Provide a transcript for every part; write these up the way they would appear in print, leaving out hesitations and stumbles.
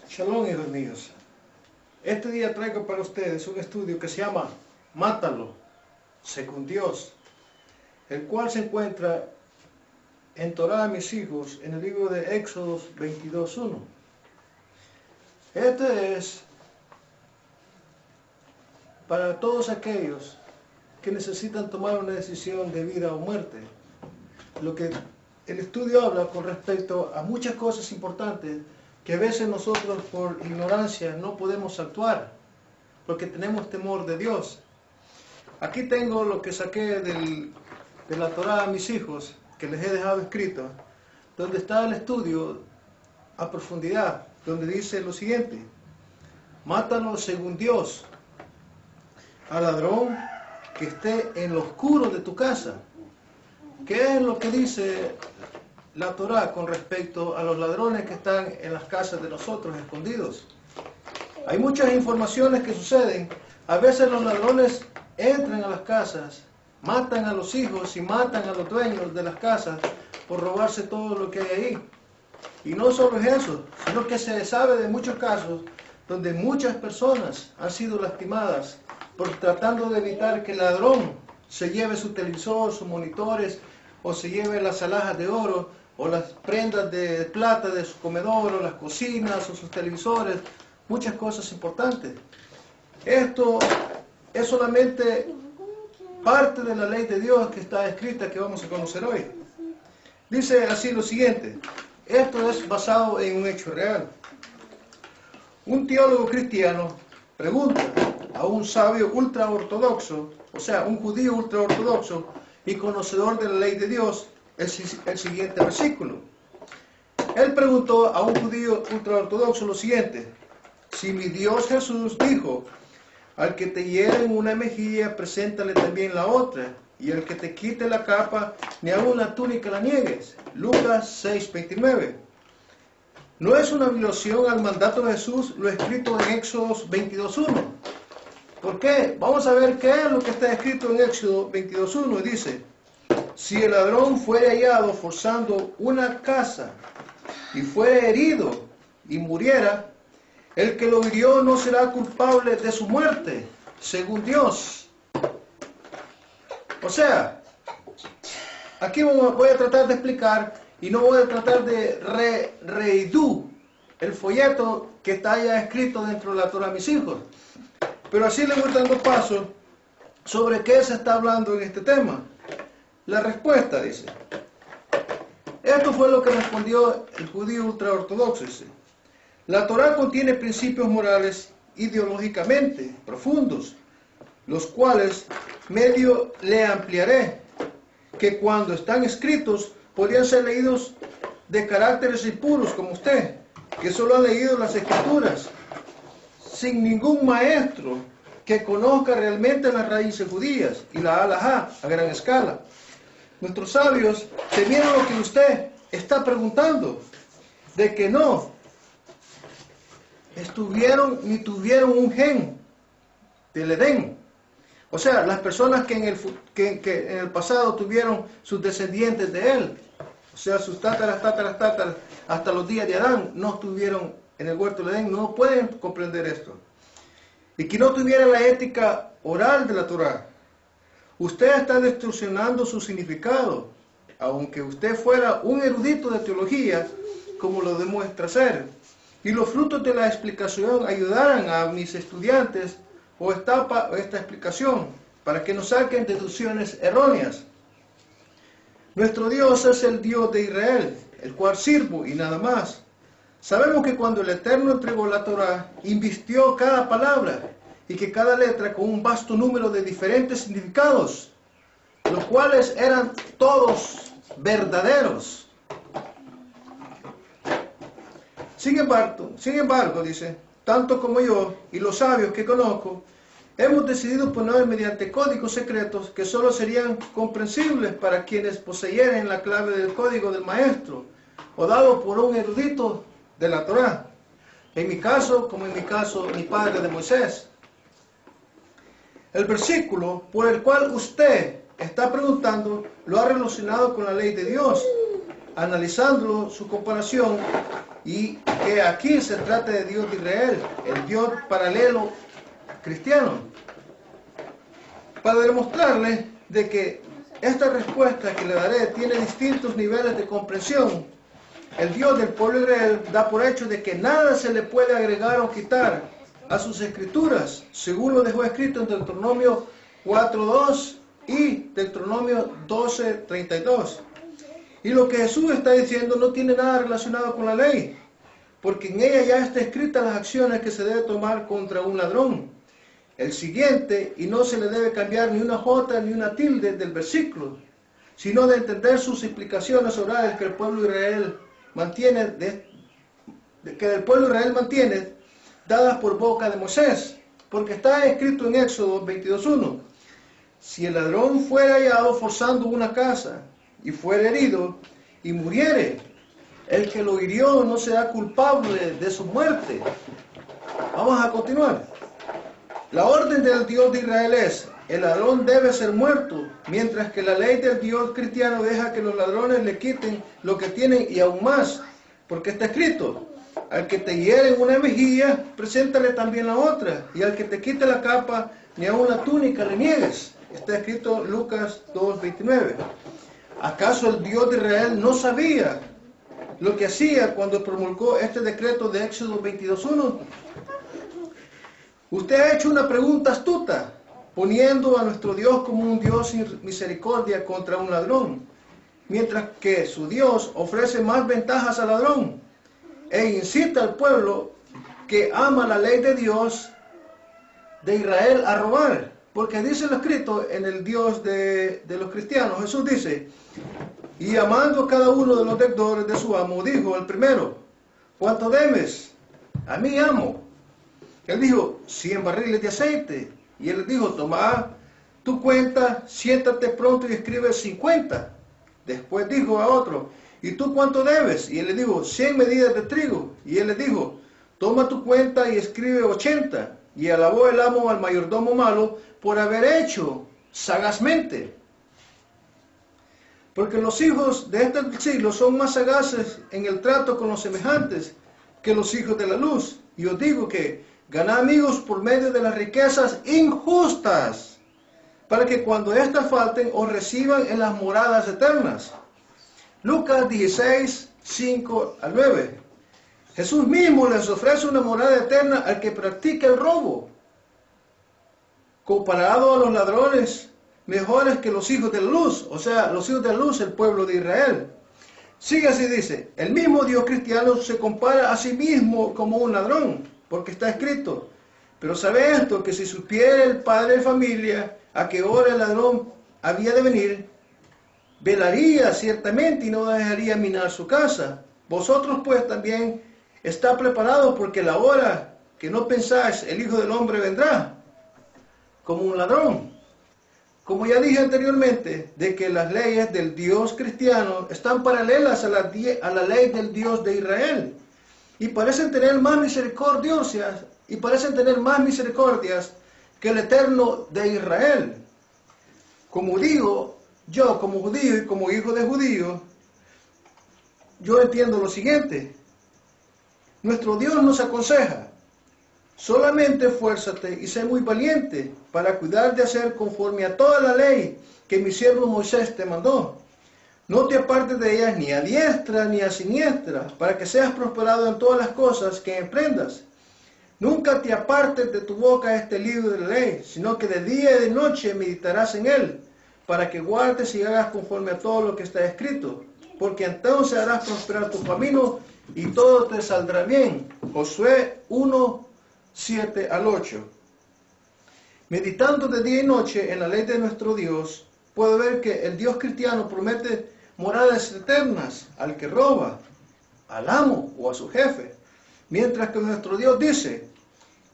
Shalom, hijos míos. Este día traigo para ustedes un estudio que se llama Mátalo, según Dios, el cual se encuentra en Torá a mis hijos, en el libro de Éxodo 22:1. Este es para todos aquellos que necesitan tomar una decisión de vida o muerte. Lo que el estudio habla con respecto a muchas cosas importantes que a veces nosotros por ignorancia no podemos actuar, porque tenemos temor de Dios. Aquí tengo lo que saqué de la Torá a mis hijos, que les he dejado escrito, donde está el estudio a profundidad, donde dice lo siguiente: mátalo según Dios, al ladrón que esté en lo oscuro de tu casa. ¿Qué es lo que dice la Torá con respecto a los ladrones que están en las casas de nosotros escondidos? Hay muchas informaciones que suceden. A veces los ladrones entran a las casas, matan a los hijos y matan a los dueños de las casas por robarse todo lo que hay ahí. Y no solo es eso, sino que se sabe de muchos casos donde muchas personas han sido lastimadas por tratando de evitar que el ladrón se lleve su televisor, sus monitores, o se lleve las alhajas de oro, o las prendas de plata de su comedor, o las cocinas, o sus televisores, muchas cosas importantes. Esto es solamente parte de la ley de Dios que está escrita, que vamos a conocer hoy. Dice así lo siguiente. Esto es basado en un hecho real. Un teólogo cristiano pregunta a un sabio ultraortodoxo, o sea, un judío ultraortodoxo y conocedor de la ley de Dios, el siguiente versículo. Él preguntó a un judío ultraortodoxo lo siguiente: si mi Dios Jesús dijo, al que te hiere en una mejilla, preséntale también la otra, y al que te quite la capa, ni aun la túnica la niegues. Lucas 6:29. ¿No es una violación al mandato de Jesús lo escrito en Éxodo 22:1? ¿Por qué? Vamos a ver qué es lo que está escrito en Éxodo 22:1. Dice: si el ladrón fuere hallado forzando una casa y fuere herido y muriera, el que lo hirió no será culpable de su muerte, según Dios. O sea, aquí voy a tratar de explicar, y no voy a tratar de reidú el folleto que está ya escrito dentro de la Torá a mis hijos. Pero así le voy dando paso sobre qué se está hablando en este tema. La respuesta dice: esto fue lo que respondió el judío ultraortodoxo. Dice: la Torá contiene principios morales ideológicamente profundos, los cuales medio le ampliaré, que cuando están escritos podrían ser leídos de caracteres impuros como usted, que solo ha leído las escrituras, sin ningún maestro que conozca realmente las raíces judías y la halajá a gran escala. Nuestros sabios temieron lo que usted está preguntando, de que no ni tuvieron un gen del Edén. O sea, las personas que en el pasado tuvieron sus descendientes de él, o sea, sus tátaras, hasta los días de Adán, no estuvieron en el huerto del Edén, no pueden comprender esto. Y que no tuviera la ética oral de la Torá. Usted está distorsionando su significado, aunque usted fuera un erudito de teología, como lo demuestra ser. Y los frutos de la explicación ayudarán a mis estudiantes o esta explicación, para que no saquen deducciones erróneas. Nuestro Dios es el Dios de Israel, el cual sirvo y nada más. Sabemos que cuando el Eterno entregó la Torá, invistió cada palabra y que cada letra con un vasto número de diferentes significados, los cuales eran todos verdaderos. Sin embargo, dice, tanto como yo y los sabios que conozco, hemos decidido poner mediante códigos secretos que solo serían comprensibles para quienes poseyeren la clave del código del maestro, o dado por un erudito de la Torá. En mi caso, como en mi caso, mi padre de Moisés. El versículo por el cual usted está preguntando lo ha relacionado con la ley de Dios, analizando su comparación, y que aquí se trata de Dios de Israel, el Dios paralelo cristiano, para demostrarles de que esta respuesta que le daré tiene distintos niveles de comprensión. El Dios del pueblo de Israel da por hecho de que nada se le puede agregar o quitar a sus escrituras, según lo dejó escrito en Deuteronomio 4:2 y Deuteronomio 12:32. Y lo que Jesús está diciendo no tiene nada relacionado con la ley, porque en ella ya está escritas las acciones que se debe tomar contra un ladrón. El siguiente, y no se le debe cambiar ni una jota ni una tilde del versículo, sino de entender sus implicaciones orales que el pueblo de Israel mantiene, dadas por boca de Moisés, porque está escrito en Éxodo 22:1. Si el ladrón fuera hallado forzando una casa y fuera herido y muriere, el que lo hirió no será culpable de su muerte. Vamos a continuar. La orden del Dios de Israel es: el ladrón debe ser muerto, mientras que la ley del Dios cristiano deja que los ladrones le quiten lo que tienen y aún más, porque está escrito: al que te hiere en una mejilla, preséntale también la otra, y al que te quite la capa, ni aun la túnica le niegues. Está escrito Lucas 2:29. ¿Acaso el Dios de Israel no sabía lo que hacía cuando promulgó este decreto de Éxodo 22:1? Usted ha hecho una pregunta astuta, poniendo a nuestro Dios como un Dios sin misericordia contra un ladrón, mientras que su Dios ofrece más ventajas al ladrón e incita al pueblo que ama la ley de Dios de Israel a robar. Porque dice lo escrito en el Dios de los cristianos. Jesús dice: y amando cada uno de los deudores de su amo, dijo el primero: ¿cuánto debes? A mí amo. Él dijo: 100 barriles de aceite. Y él dijo: toma tu cuenta, siéntate pronto y escribe 50. Después dijo a otro: ¿y tú cuánto debes? Y él le dijo: 100 medidas de trigo. Y él le dijo: toma tu cuenta y escribe 80. Y alabó el amo al mayordomo malo por haber hecho sagazmente. Porque los hijos de este siglo son más sagaces en el trato con los semejantes que los hijos de la luz. Y os digo que ganad amigos por medio de las riquezas injustas, para que cuando éstas falten os reciban en las moradas eternas. Lucas 16:5-9. Jesús mismo les ofrece una morada eterna al que practica el robo, comparado a los ladrones mejores que los hijos de la luz, o sea, los hijos de la luz, el pueblo de Israel. Sigue así, dice: el mismo Dios cristiano se compara a sí mismo como un ladrón, porque está escrito: pero sabe esto, que si supiera el padre de familia a qué hora el ladrón había de venir, velaría ciertamente y no dejaría minar su casa. Vosotros pues también está preparados, porque la hora que no pensáis el Hijo del Hombre vendrá como un ladrón. Como ya dije anteriormente, de que las leyes del Dios cristiano están paralelas a la ley del Dios de Israel, y parecen tener más misericordias que el Eterno de Israel. Como digo, yo como judío y como hijo de judío, yo entiendo lo siguiente: nuestro Dios nos aconseja: solamente esfuérzate y sé muy valiente para cuidar de hacer conforme a toda la ley que mi siervo Moisés te mandó. No te apartes de ellas ni a diestra ni a siniestra, para que seas prosperado en todas las cosas que emprendas. Nunca te apartes de tu boca este libro de la ley, sino que de día y de noche meditarás en él, para que guardes y hagas conforme a todo lo que está escrito, porque entonces harás prosperar tu camino y todo te saldrá bien. Josué 1:7-8. Meditando de día y noche en la ley de nuestro Dios, puedo ver que el Dios cristiano promete moradas eternas al que roba, al amo o a su jefe, mientras que nuestro Dios dice: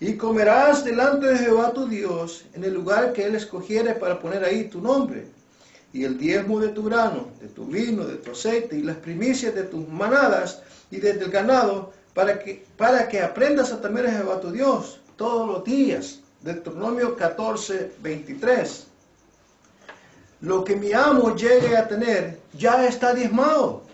y comerás delante de Jehová tu Dios en el lugar que él escogiere para poner ahí tu nombre, y el diezmo de tu grano, de tu vino, de tu aceite, y las primicias de tus manadas y del ganado, para que aprendas a temer a Jehová tu Dios todos los días. Deuteronomio 14:23. Lo que mi amo llegue a tener ya está diezmado,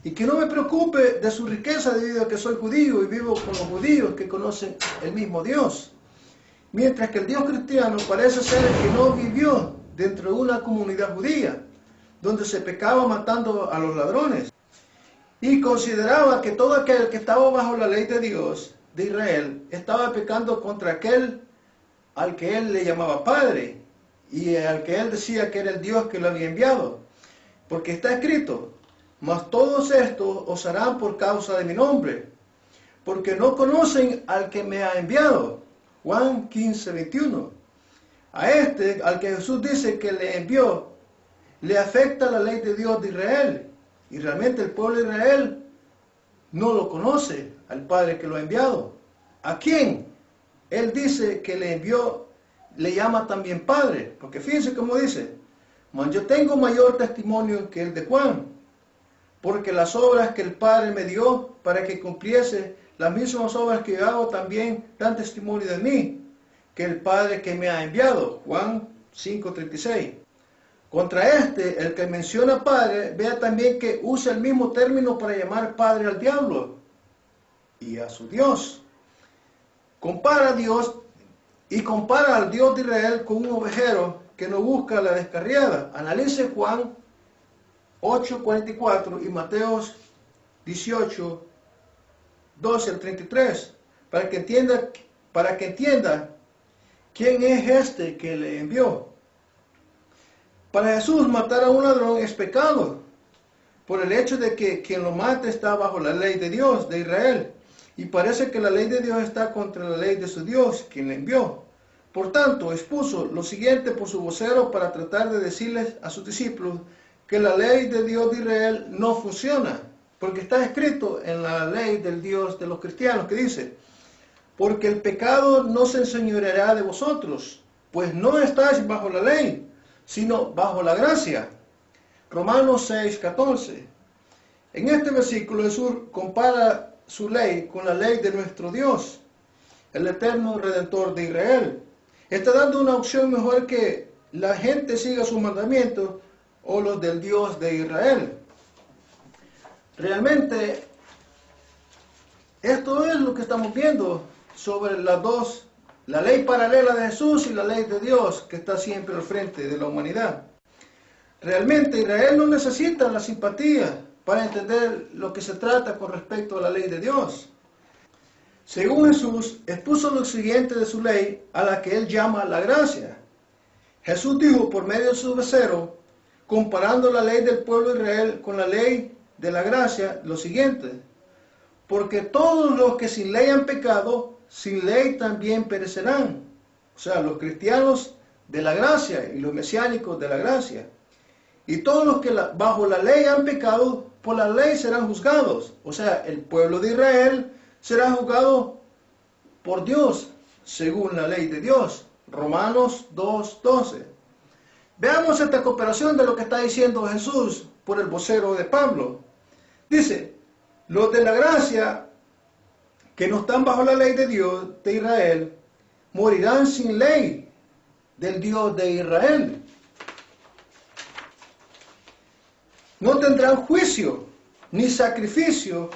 y que no me preocupe de su riqueza debido a que soy judío y vivo con los judíos que conocen el mismo Dios. Mientras que el Dios cristiano parece ser el que no vivió dentro de una comunidad judía, donde se pecaba matando a los ladrones, y consideraba que todo aquel que estaba bajo la ley de Dios, de Israel, estaba pecando contra aquel al que él le llamaba Padre, y al que él decía que era el Dios que lo había enviado. Porque está escrito, mas todos estos os harán por causa de mi nombre, porque no conocen al que me ha enviado. Juan 15:21. A este, al que Jesús dice que le envió, le afecta la ley de Dios de Israel. Y realmente el pueblo de Israel no lo conoce, al Padre que lo ha enviado. ¿A quién? Él dice que le envió, le llama también Padre. Porque fíjense cómo dice, mas yo tengo mayor testimonio que el de Juan, porque las obras que el Padre me dio para que cumpliese las mismas obras que yo hago también dan testimonio de mí, que el Padre que me ha enviado. Juan 5:36. Contra este, el que menciona Padre, vea también que usa el mismo término para llamar Padre al diablo y a su Dios. Compara a Dios y compara al Dios de Israel con un ovejero que no busca la descarriada. Analice Juan 8:44 y Mateo 18:12-33, para que entienda quién es este que le envió. Para Jesús, matar a un ladrón es pecado, por el hecho de que quien lo mata está bajo la ley de Dios, de Israel, y parece que la ley de Dios está contra la ley de su Dios, quien le envió. Por tanto, expuso lo siguiente por su vocero para tratar de decirles a sus discípulos que la ley de Dios de Israel no funciona, porque está escrito en la ley del Dios de los cristianos, que dice, porque el pecado no se enseñoreará de vosotros, pues no estáis bajo la ley, sino bajo la gracia. Romanos 6:14. En este versículo Jesús compara su ley con la ley de nuestro Dios, el eterno Redentor de Israel. Está dando una opción mejor que la gente siga sus mandamientos o los del Dios de Israel. Realmente, esto es lo que estamos viendo sobre las dos, la ley paralela de Jesús y la ley de Dios que está siempre al frente de la humanidad. Realmente Israel no necesita la simpatía para entender lo que se trata con respecto a la ley de Dios. Según Jesús, expuso lo siguiente de su ley, a la que él llama la gracia. Jesús dijo por medio de su vocero, comparando la ley del pueblo de Israel con la ley de la gracia, lo siguiente: porque todos los que sin ley han pecado, sin ley también perecerán. O sea, los cristianos de la gracia y los mesiánicos de la gracia. Y todos los que bajo la ley han pecado, por la ley serán juzgados. O sea, el pueblo de Israel será juzgado por Dios, según la ley de Dios. Romanos 2:12. Veamos esta cooperación de lo que está diciendo Jesús por el vocero de Pablo. Dice, los de la gracia que no están bajo la ley de Dios, de Israel, morirán sin ley del Dios de Israel. No tendrán juicio, ni sacrificio,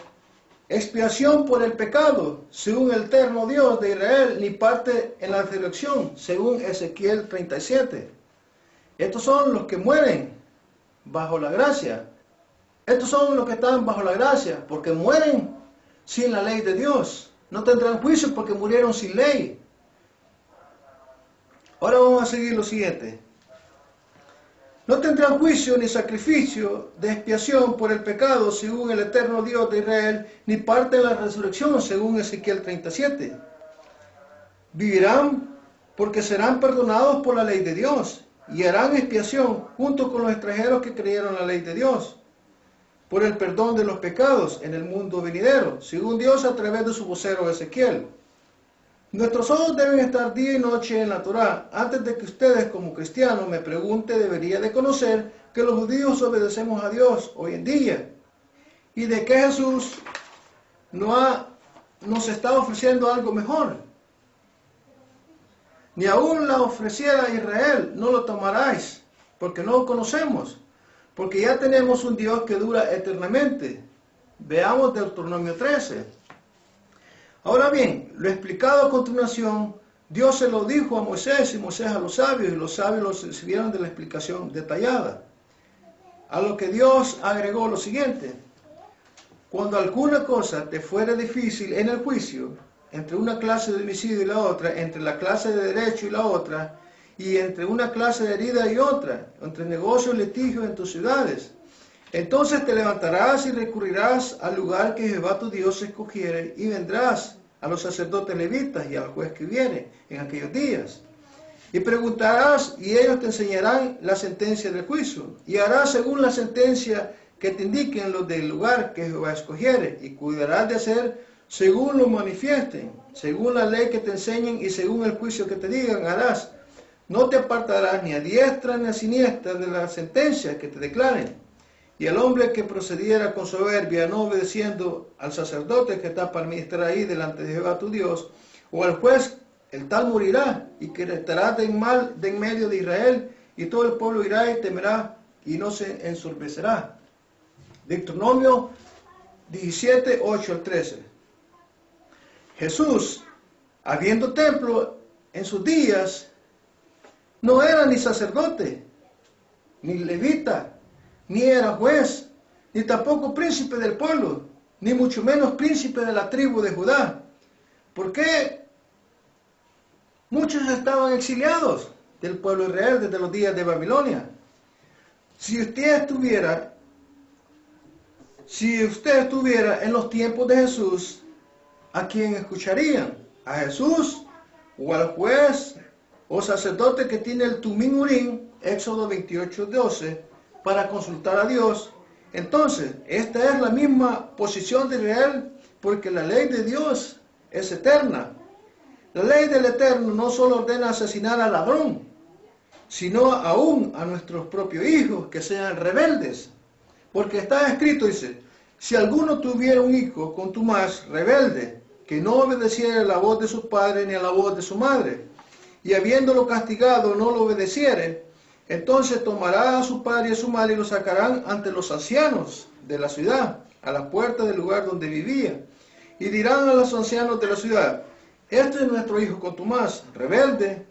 expiación por el pecado, según el eterno Dios de Israel, ni parte en la resurrección, según Ezequiel 37. Estos son los que mueren bajo la gracia. Estos son los que están bajo la gracia, porque mueren sin la ley de Dios. No tendrán juicio porque murieron sin ley. Ahora vamos a seguir lo siguiente. No tendrán juicio ni sacrificio de expiación por el pecado, según el eterno Dios de Israel, ni parte en la resurrección, según Ezequiel 37. Vivirán porque serán perdonados por la ley de Dios, y harán expiación junto con los extranjeros que creyeron la ley de Dios, por el perdón de los pecados en el mundo venidero, según Dios a través de su vocero Ezequiel. Nuestros ojos deben estar día y noche en la Torá. Antes de que ustedes como cristianos me pregunten, debería de conocer que los judíos obedecemos a Dios hoy en día, y de que Jesús nos está ofreciendo algo mejor. Ni aún la ofreciera a Israel, no lo tomaráis, porque no lo conocemos, porque ya tenemos un Dios que dura eternamente. Veamos Deuteronomio 13. Ahora bien, lo explicado a continuación, Dios se lo dijo a Moisés y Moisés a los sabios, y los sabios lo recibieron de la explicación detallada. A lo que Dios agregó lo siguiente: cuando alguna cosa te fuera difícil en el juicio, entre una clase de homicidio y la otra, entre la clase de derecho y la otra, y entre una clase de herida y otra, entre negocios y litigios en tus ciudades, entonces te levantarás y recurrirás al lugar que Jehová tu Dios escogiere, y vendrás a los sacerdotes levitas y al juez que viene en aquellos días. Y preguntarás, y ellos te enseñarán la sentencia del juicio, y harás según la sentencia que te indiquen los del lugar que Jehová escogiere, y cuidarás de hacer según lo manifiesten, según la ley que te enseñen y según el juicio que te digan harás. No te apartarás ni a diestra ni a siniestra de la sentencia que te declaren. Y el hombre que procediera con soberbia, no obedeciendo al sacerdote que está para ministrar ahí delante de Jehová tu Dios, o al juez, el tal morirá, y quitarás de en medio de Israel, y todo el pueblo irá y temerá, y no se ensorbecerá. Deuteronomio 17, 8 al 13. Jesús, habiendo templo en sus días, no era ni sacerdote, ni levita, ni era juez, ni tampoco príncipe del pueblo, ni mucho menos príncipe de la tribu de Judá. ¿Por qué? Muchos estaban exiliados del pueblo de Israel desde los días de Babilonia. Si usted estuviera en los tiempos de Jesús, ¿a quién escucharían? ¿A Jesús o al juez o sacerdote que tiene el Tumim Urim, Éxodo 28:12, para consultar a Dios? Entonces, esta es la misma posición de Israel, porque la ley de Dios es eterna. La ley del Eterno no solo ordena asesinar al ladrón, sino aún a nuestros propios hijos que sean rebeldes. Porque está escrito, dice, si alguno tuviera un hijo contumaz, rebelde, que no obedeciera a la voz de su padre ni a la voz de su madre, y habiéndolo castigado no lo obedeciere, entonces tomará a su padre y a su madre y lo sacarán ante los ancianos de la ciudad, a la puerta del lugar donde vivía, y dirán a los ancianos de la ciudad: este es nuestro hijo contumaz, rebelde,